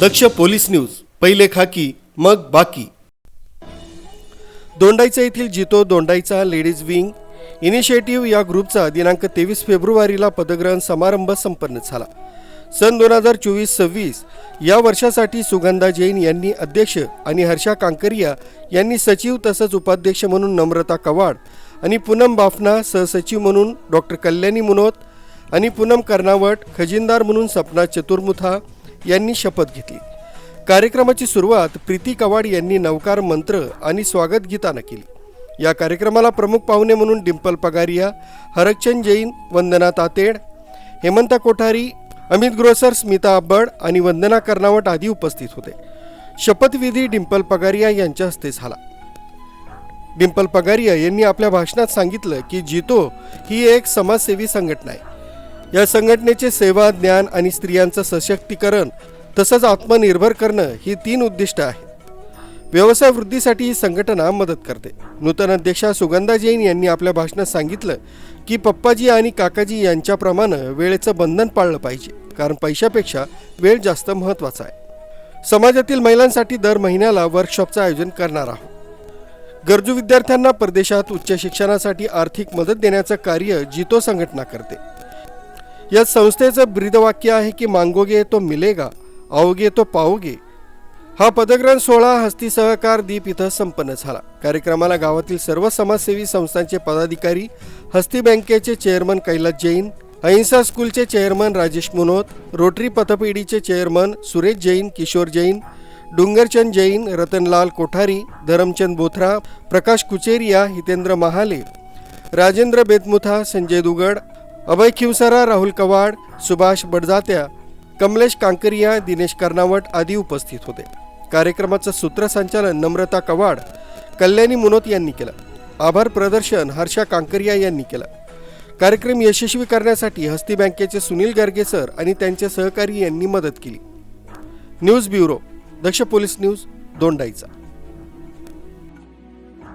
दक्ष police news, पहिले खाकी मग बाकी। दोंडाईचा येथील जितो दोंडाईचा लेडीज विंग इनिशिएटिव्ह या ग्रुपचा दिनांक 23 फेब्रुवारीला पदग्रहण समारंभ संपन्न झाला। सन 2024-26 या वर्षासाठी सुगंधा जैन यांनी अध्यक्ष आणि हर्षा कांकरिया यांनी सचिव तसंच उपाध्यक्ष म्हणून नम्रता कवाड आणि पूनम बाफना सहसचिव म्हणून डॉक्टर कल्याणी मुनोत आणि पूनम कर्नावट खजिनदार म्हणून सपना चतुर्मुथा यांनी शपथ घेतली। कार्यक्रमाची सुरुवात प्रीती कवाड यांनी नवकार मंत्र आणि स्वागत गीताने केली। या कार्यक्रमाला प्रमुख पाहुणे म्हणून डिंपल पगारिया, हरकचंद जैन, वंदना तातेड, हेमंता कोठारी, अमित ग्रोसर, स्मिता अब्बड आणि वंदना कर्नावट आदी उपस्थित होते। शपथविधी डिंपल पगारिया यांच्या हस्ते झाला। डिंपल पगारिया यांनी आपल्या भाषणात सांगितलं की जितो ही एक समाजसेवी संघटना आहे। या संघटनेचे सेवा, ज्ञान आणि स्त्रियांचं सशक्तीकरण तसंच आत्मनिर्भर करणं ही 3 उद्दिष्ट आहेत। व्यवसाय वृद्धीसाठी ही संघटना मदत करते। नूतन अध्यक्षा सुगंधा जैन यांनी आपल्या भाषणात सांगितलं की पप्पाजी आणि काकाजी यांच्याप्रमाणे वेळेचं बंधन पाळलं पाहिजे, कारण पैशापेक्षा वेळ जास्त महत्त्वाचा आहे। समाजातील महिलांसाठी दर महिन्याला वर्कशॉपचं आयोजन करणार आहोत। गरजू विद्यार्थ्यांना परदेशात उच्च शिक्षणासाठी आर्थिक मदत देण्याचं कार्य जितो संघटना करते। या संस्थेचं ब्रीदवाक्य आहे की मांगोगे तो मिलेगा, आओगे तो पाओगे। हा पदग्रहण सोहळा हस्ती सहकार दीप इथं संपन्न झाला। कार्यक्रमाला गावातील सर्व समाजसेवी संस्थांचे पदाधिकारी, हस्ती बँकेचे चेअरमन कैलास जैन, अहिंसा स्कूलचे चेअरमन राजेश मुनोत, रोटरी पथपेढीचे चेअरमन सुरेश जैन, किशोर जैन, डुंगरचंद जैन, रतनलाल कोठारी, धरमचंद बोथरा, प्रकाश कुचेरिया, हितेंद्र महाले, राजेंद्र बेतमुथा, संजय दुगड, अभय खिवसारा, राहुल कवाड, सुभाष बडजात्या, कमलेश कांकरिया, दिनेश कर्नावट आदी उपस्थित होते। कार्यक्रमाचं सूत्रसंचालन नम्रता कवाड, कल्याणी मुनोत यांनी केलं। आभार प्रदर्शन हर्षा कांकरिया यांनी केलं। कार्यक्रम यशस्वी करण्यासाठी हस्ती बँकेचे सुनील गर्गे सर आणि त्यांचे सहकारी यांनी मदत केली। न्यूज ब्युरो, दक्ष पोलीस न्यूज, दोंडाईचा।